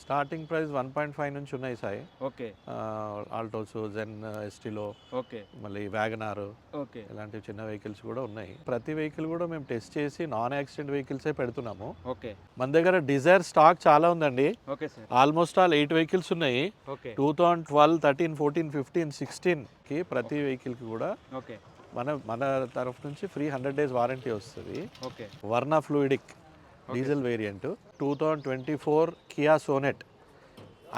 Starting price 1.5 నుంచి ఉన్నాయి Sai. Okay. Altos, జెన్, ఎస్టీలో, okay. మళ్ళీ వ్యాగనార్ ఓకే. ఇలాంటి చిన్న వెహికల్స్ కూడా ఉన్నాయి. ప్రతి వెహికల్ కూడా మేము టెస్ట్ చేసి నాన్ యాక్సిడెంట్ వెహికల్సే పెడుతున్నాము. ఓకే. మన దగ్గర డిజైర్ స్టాక్ చాలా ఉందండి. Okay sir. Almost all 8 vehicles ఉన్నాయి. ఓకే. 2012, 13, 14, 15, 16కి ప్రతి వెహికల్కి కూడా ఓకే. మన తరఫు నుంచి ఫ్రీ 100 days వారంటీ వస్తుంది. Okay. Verna fluidic diesel variant 2024 Kia Sonet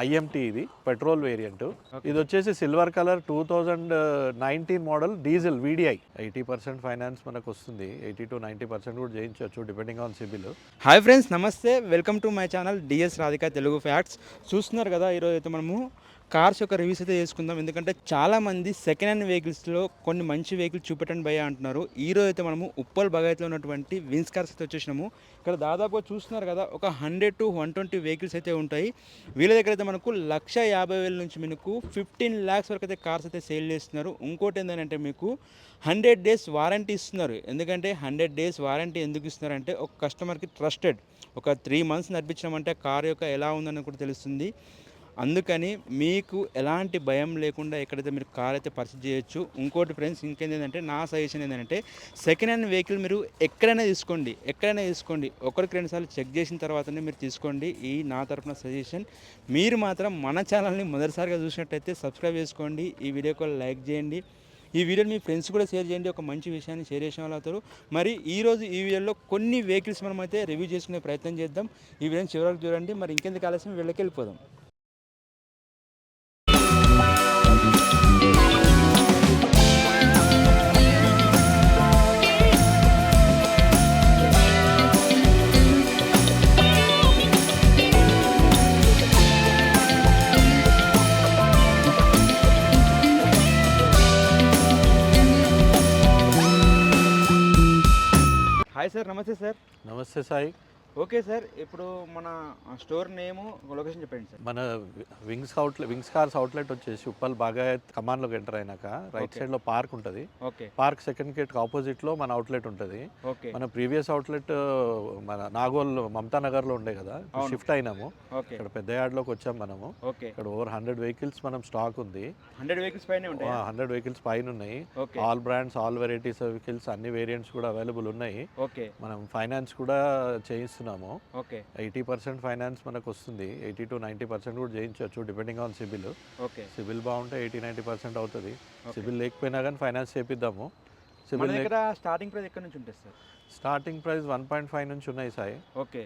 IMT, ఇది పెట్రోల్ వేరియంట్. ఇది వచ్చేసి silver colour 2019 model diesel VDI. 80% finance మనకు వస్తుంది. 80 to 90% కూడా చేయించవచ్చు depending on CIBIL. Hi friends, namaste. Welcome to my channel DS Radhika Telugu facts. చూస్తున్నారు కదా, ఈరోజు అయితే మనము కార్స్ యొక్క రివ్యూస్ అయితే చేసుకుందాం. ఎందుకంటే చాలామంది సెకండ్ హ్యాండ్ వెహికల్స్లో కొన్ని మంచి వెహికల్స్ చూపెట్టండి భయ్యా అంటున్నారు. ఈరోజు అయితే మనము ఉప్పల్ బగాయత్లో ఉన్నటువంటి విన్స్ కార్స్ అయితే వచ్చేసినాము. ఇక్కడ దాదాపుగా చూస్తున్నారు కదా, ఒక 100 to 120 వెహికల్స్ అయితే ఉంటాయి. వీళ్ళ దగ్గర అయితే మనకు 1,50,000 నుంచి మీకు 15 lakhs వరకు అయితే కార్స్ అయితే సేల్ చేస్తున్నారు. ఇంకోటి ఏంటంటే మీకు 100 days వారంటీ ఇస్తున్నారు. ఎందుకంటే 100 days వారంటీ ఎందుకు ఇస్తున్నారంటే ఒక కస్టమర్కి ట్రస్టెడ్, ఒక 3 months నడిపించడం కార్ యొక్క ఎలా ఉందని కూడా తెలుస్తుంది. అందుకని మీకు ఎలాంటి భయం లేకుండా ఎక్కడైతే మీరు కార్ అయితే పర్చేజ్ చేయొచ్చు. ఇంకోటి ఫ్రెండ్స్, ఇంకేంటంటే నా సజెషన్ ఏంటంటే సెకండ్ హ్యాండ్ వెహికల్ మీరు ఎక్కడైనా తీసుకోండి, ఒకరికి 2 సార్లు చెక్ చేసిన తర్వాతనే మీరు తీసుకోండి. ఈ నా తరపున సజెషన్. మీరు మాత్రం మన ఛానల్ని మొదటిసారిగా చూసినట్టయితే సబ్స్క్రైబ్ చేసుకోండి, ఈ వీడియోకి లైక్ చేయండి, ఈ వీడియోని మీ ఫ్రెండ్స్ కూడా షేర్ చేయండి. ఒక మంచి విషయాన్ని షేర్ చేసిన వాళ్ళు అవుతారు. మరి ఈరోజు ఈ వీడియోలో కొన్ని వెహికల్స్ మనం అయితే రివ్యూ చేసుకునే ప్రయత్నం చేద్దాం. ఈ వీడియోని చివరికి చూడండి. మరి ఇంకెందుకు ఆలస్యం, వీళ్ళకి వెళ్ళిపోదాం. హాయ్ సార్, నమస్తే సార్. నమస్తే సాయి. ఓకే సార్, ఇప్పుడు మన స్టోర్ నేము, లొకేషన్ చెప్పండి సార్. మన వింగ్స్ కార్స్ అవుట్లెట్ వచ్చేసి ఉప్పల్ బాగాయత్ కమాన్లోకి ఎంటర్ అయినాక రైట్ సైడ్లో పార్క్ ఉంటుంది. ఓకే. పార్క్ సెకండ్ గేట్ ఆపోజిట్లో మన అవుట్లెట్ ఉంటుంది. ఓకే. మన ప్రీవియస్ అవుట్లెట్ మన నాగోల్ మమతా నగర్లో ఉండే కదా, షిఫ్ట్ అయినాము. ఓకే. ఇక్కడ పెద్ద యార్డ్లోకి వచ్చాం మనము. ఓకే. ఇక్కడ ఓవర్ 100 వెహికల్స్ మనం స్టాక్ ఉంది. 100 వెహికల్స్ పైన ఉంటాయి. 100 వెహికల్స్ పైన ఉన్నాయి. Okay. All brands, all varieties vehicles, అన్ని వేరియంట్స్ కూడా అవైలబుల్ ఉన్నాయి. ఓకే. మనం ఫైనాన్స్ కూడా చేయిస్తున్నాము. ఓకే. 80% ఫైనాన్స్ మనకు వస్తుంది. 80 to 90% కూడా చేయించవచ్చు depending on CIBIL. Okay. CIBIL బాగుంటే 80-90% అవుతుంది. సిబిల్ లేకపోయినా కానీ ఫైనాన్స్ చేపిద్దాము. సిబిల్ దగ్గర స్టార్టింగ్ ప్రైస్ ఎక్కడ నుంచి ఉంటుంది సార్? స్టార్టింగ్ ప్రైస్ 1.5 నుంచి ఉన్నాయి సాయి. ఓకే.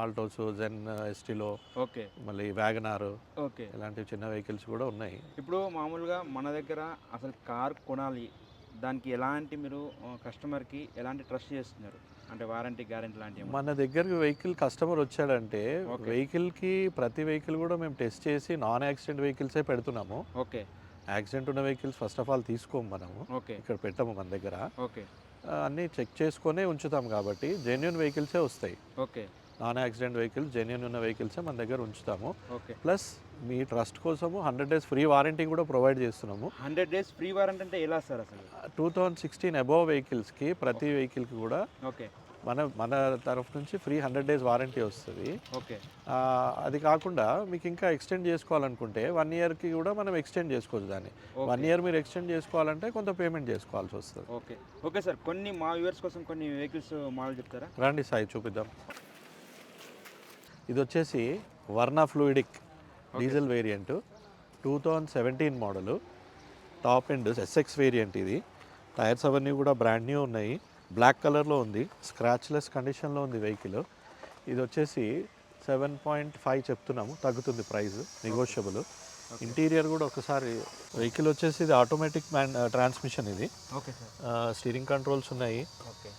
ఆల్టోస్, జెన్, ఎస్టీలో, ఓకే. మళ్ళీ వ్యాగనార్ ఓకే. ఇలాంటి చిన్న వెహికల్స్ కూడా ఉన్నాయి. ఇప్పుడు మామూలుగా మన దగ్గర అసలు కార్ కొనాలి, దానికి ఎలాంటి మీరు కస్టమర్కి ఎలాంటి ట్రస్ట్ చేస్తున్నారు, అంటే వారంటీ, గ్యారెంటీ లాంటివి? మన దగ్గరికి వెహికల్ కస్టమర్ వచ్చాడంటే వెహికల్కి ప్రతి వెహికల్ కూడా మేము టెస్ట్ చేసి నాన్ యాక్సిడెంట్ వెహికల్సే పెడుతున్నాము. ఓకే. యాక్సిడెంట్ ఉన్న వెహికల్స్ ఫస్ట్ ఆఫ్ ఆల్ తీసుకోము మనము. ఓకే. ఇక్కడ పెట్టాము మన దగ్గర. ఓకే. అన్నీ చెక్ చేసుకొనే ఉంచుతాం కాబట్టి జెన్యున్ వెహికల్సే వస్తాయి. Okay. Non accident vehicles, genuine ఉన్న వెహికల్సే మన దగ్గర ఉంచుతాము. ఓకే. ప్లస్ మీ ట్రస్ట్ కోసము 100 days ఫ్రీ వారంటీ కూడా ప్రొవైడ్ చేస్తున్నాము. 100 days ఫ్రీ వారంటీ అంటే ఎలా సార్ అసలు? 2016 అబోవ్ వెహికల్స్కి ప్రతి వెహికల్కి కూడా ఓకే మన తరఫు నుంచి ఫ్రీ 100 days వారంటీ వస్తుంది. ఓకే. అది కాకుండా మీకు ఇంకా ఎక్స్టెండ్ చేసుకోవాలనుకుంటే 1 yearకి కూడా మనం ఎక్స్టెండ్ చేసుకోవచ్చు. దాన్ని 1 year మీరు ఎక్స్టెండ్ చేసుకోవాలంటే కొంత పేమెంట్ చేసుకోవాల్సి వస్తుంది. ఓకే. ఓకే సార్, కొన్ని మా వ్యూవర్స్ కోసం కొన్ని వెహికల్స్ మోడల్ చెప్తారా? రండి సాయి, చూపిద్దాం. ఇది వచ్చేసి Verna fluidic diesel variant 2017 model, top end SX variant. ఇది టైర్స్ అవన్నీ కూడా బ్రాండ్ న్యూ ఉన్నాయి. బ్లాక్ కలర్లో ఉంది, స్క్రాచ్లెస్ కండిషన్లో ఉంది వెహికల్. ఇది వచ్చేసి 7.5 చెప్తున్నాము, తగ్గుతుంది ప్రైస్, నెగోషియబుల్. ఇంటీరియర్ కూడా ఒకసారి, వెహికల్ వచ్చేసి ఇది ఆటోమేటిక్ ట్రాన్స్మిషన్. ఇది ఓకే సార్. స్టీరింగ్ కంట్రోల్స్ ఉన్నాయి. ఓకే.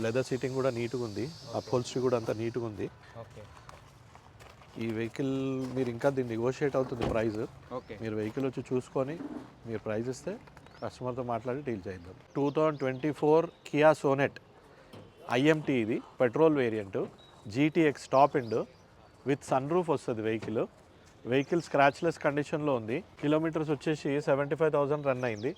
లెదర్ సీటింగ్ కూడా నీట్గా ఉంది. అప్హోల్స్ట్రీ కూడా అంతా నీట్గా ఉంది. ఓకే. ఈ వెహికల్ మీరు ఇంకా దీన్ని నెగోషియేట్ అవుతుంది ప్రైస్. ఓకే. మీరు వెహికల్ వచ్చి చూసుకొని మీరు ప్రైస్ ఇస్తే కస్టమర్తో మాట్లాడి డీల్ చేద్దాం. 2024 కియా సోనెట్ ఐఎంటీ, ఇది petrol variant, GTX top end with sun roof వస్తుంది వెహికల్ స్క్రాచ్లెస్ కండిషన్లో ఉంది. కిలోమీటర్స్ వచ్చేసి 75,000 రన్ అయింది.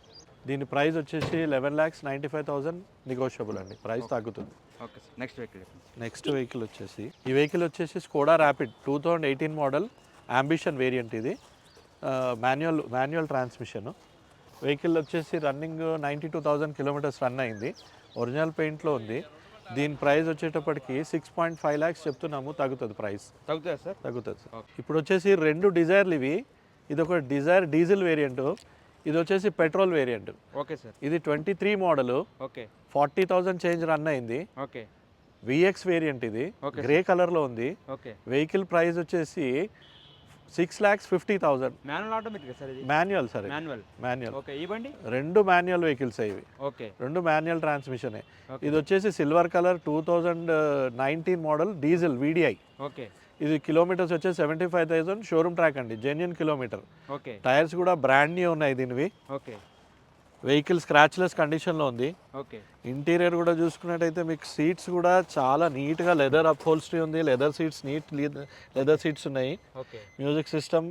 దీని ప్రైస్ వచ్చేసి 11,95,000 నెగోషియబుల్ అండి, ప్రైస్ తగ్గుతుంది. Okay sir, next vehicle. Next vehicle వచ్చేసి ఈ వెహికల్ వచ్చేసి Skoda rapid 2018 model ambition variant. ఇది మాన్యువల్ ట్రాన్స్మిషన్. వెహికల్ వచ్చేసి రన్నింగ్ 92,000 కిలోమీటర్స్ రన్ అయింది. ఒరిజినల్ పెయింట్లో ఉంది. దీని ప్రైస్ వచ్చేటప్పటికి 6.5 lakhs చెప్తున్నాము, తగ్గుతుంది ప్రైస్. తగ్గుతుందా సార్? తగ్గుతుంది సార్. ఇప్పుడు వచ్చేసి 2 డిజైర్లు ఇవి. ఇది ఒక డిజైర్ డీజిల్ వేరియంట్, ఇది వచ్చేసి పెట్రోల్ వేరియంట్. Okay sir. ఇది 23 మోడలు, ఓకే 40,000 చేంజ్ రన్ అయింది. Okay vx variant. ఇది Okay, గ్రే కలర్లో ఉంది. ఓకే. వెహికల్ ప్రైస్ వచ్చేసి 6,50,000. మాన్యువల్ ఆటోమేటిక్ సార్ ఇది? Manual sir, manual. ఓకే, ఈ బండి 2 మాన్యువల్ వెహికల్స్ ఇవి. ఓకే. 2 మాన్యువల్ ట్రాన్స్మిషనే. ఇది వచ్చేసి silver colour 2019 model diesel VDI. Okay. ఇది కిలోమీటర్స్ వచ్చేసి 75,000 షోరూమ్ ట్రాక్ అండి, జెన్యున్ కిలోమీటర్. ఓకే. టైర్స్ కూడా బ్రాండ్ న్యూ ఉన్నాయి దీనివి. ఓకే. వెహికల్ స్క్రాచ్లెస్ కండిషన్లో ఉంది. ఓకే. ఇంటీరియర్ కూడా చూసుకున్నట్టయితే మీకు సీట్స్ కూడా చాలా నీట్గా లెదర్ అప్హోల్స్ట్రీ ఉంది. Leather seats, neat leather seats ఉన్నాయి. Okay. Music system,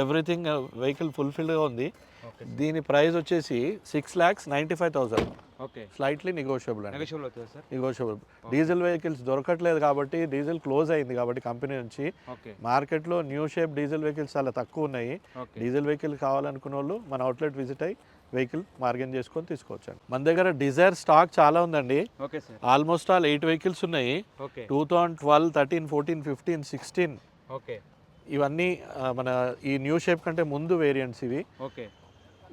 everything vehicle ఫుల్ఫిల్గా ఉంది. ఓకే. దీని ప్రైస్ వచ్చేసి 6,95,000. ఓకే. స్లైట్లీ నెగోషియబుల్ అండి, నెగోషియబుల్ అవుతుంది సార్? నెగోషియబుల్. డీజిల్ వెహికల్స్ దొరకట్లేదు కాబట్టి, డీజిల్ క్లోజ్ అయింది కాబట్టి కంపెనీ నుంచి. ఓకే. మార్కెట్లో న్యూ షేప్ డీజిల్ వెహికల్స్ చాలా తక్కువ ఉన్నాయి. ఓకే. డీజిల్ వెహికల్ కావాలనుకున్న వాళ్ళు మన అవుట్లెట్ విజిట్ అయ్యి వెహికల్ బార్గెన్ చేసుకొని తీసుకోవచ్చండి. మన దగ్గర డిజైర్ స్టాక్ చాలా ఉందండి. Okay sir. Almost all 8 vehicles ఉన్నాయి. ఓకే. 2012, 13, 14, 15, 16 ఓకే. ఇవన్నీ మన ఈ న్యూ షేప్ కంటే ముందు వేరియంట్స్ ఇవి. ఓకే.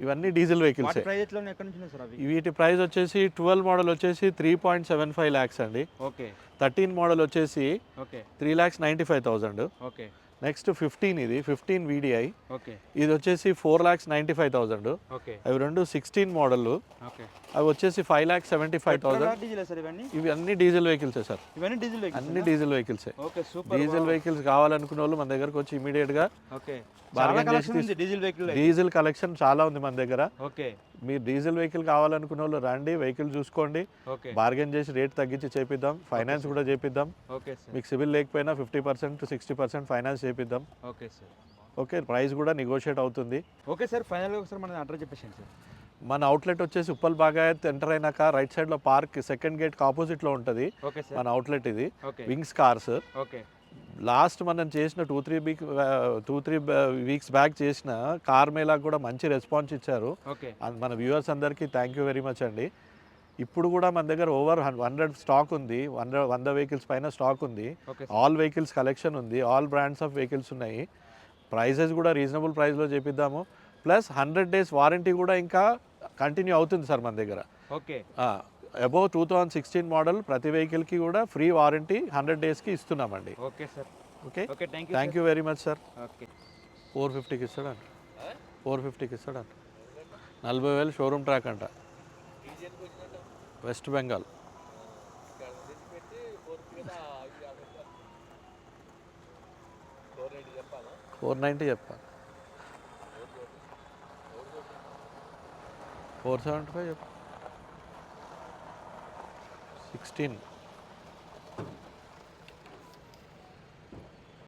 ఇవన్నీ డీజిల్ వెహికల్స్. వాటి ప్రైస్ ఎట్లా ఎక్కడి నుంచి ఉన్నాయి సార్ అవి? వీటి ప్రైస్ వచ్చేసి 12 మోడల్ వచ్చేసి 3.75 lakhs అండి. ఓకే. 13 మోడల్ వచ్చేసి ఓకే. 3,95,000. ఓకే. నెక్స్ట్ 15, ఇది 15 వీడిఐ. ఓకే. ఇది వచ్చేసి 4,95,000. ఓకే. అవి రెండు 16 మోడల్. ఓకే. అవి వచ్చేసి 5,75,000. డీజిల్ సార్ ఇవన్నీ? ఇవి అన్ని డీజిల్ వెహికల్సే సార్, ఇవన్నీ డీజిల్ వెహికల్స్? అన్ని డీజిల్ వెహికల్సే. Okay, super. డీజిల్ వెహికల్స్ కావాలనుకున్న వాళ్ళు మన దగ్గరకు వచ్చి ఇమీడియట్గా ఓకే. బార్గెన్ చేసి డీజిల్ వెహికల్, డీజిల్ కలెక్షన్ చాలా ఉంది మన దగ్గర. ఓకే. మీరు డీజిల్ వెహికల్ కావాలనుకున్న వాళ్ళు రండి, వెహికల్ చూసుకోండి, ఓకే. బార్గెన్ చేసి రేట్ తగ్గించి చేపిద్దాం. ఫైనాన్స్ కూడా చేపిద్దాం. Okay sir. మీకు సివిల్ లేకపోయినా 50% to 60% ఫైనాన్స్ చేపిద్దాం. Okay sir. ఓకే, ప్రైస్ కూడా నెగోషియేట్ అవుతుంది. ఓకే సార్, ఫైనల్గా ఒకసారి మన అడ్రస్ చెప్పేసాను సార్. మన అవుట్లెట్ వచ్చేసి ఉప్పల్ బాగాయత్ ఎంటర్ అయినాక రైట్ సైడ్లో పార్క్ సెకండ్ గేట్కి ఆపోజిట్లో ఉంటుంది ఓకే సార్. మన అవుట్లెట్. ఇది okay. Wings Cars. Okay. Last మనం చేసిన 2-3 వీక్స్ బ్యాక్ చేసిన కార్ మేళాకు కూడా మంచి రెస్పాన్స్ ఇచ్చారు. ఓకే. మన వ్యూవర్స్ అందరికీ థ్యాంక్ యూ వెరీ మచ్ అండి. ఇప్పుడు కూడా మన దగ్గర ఓవర్ 100 స్టాక్ ఉంది, 100 వెహికల్స్ పైన స్టాక్ ఉంది. ఆల్ వెహికల్స్ కలెక్షన్ ఉంది, ఆల్ బ్రాండ్స్ ఆఫ్ వెహికల్స్ ఉన్నాయి. ప్రైజెస్ కూడా రీజనబుల్ ప్రైస్లో చేపిద్దాము. ప్లస్ 100 days వారంటీ కూడా ఇంకా కంటిన్యూ అవుతుంది సార్ మన దగ్గర. ఓకే. అబౌవ్ 2016 మోడల్ ప్రతి వెహికల్కి కూడా ఫ్రీ వారంటీ 100 daysకి ఇస్తున్నామండి. Okay sir. Okay, okay, thank you very much sir. Okay. 450కి ఇస్తాడంట, 450కి ఇస్తాడంట. 40,000 షోరూమ్ ట్రాక్ అంట, వెస్ట్ బెంగాల్. 490 చెప్పాలి, 475 చెప్పు. 16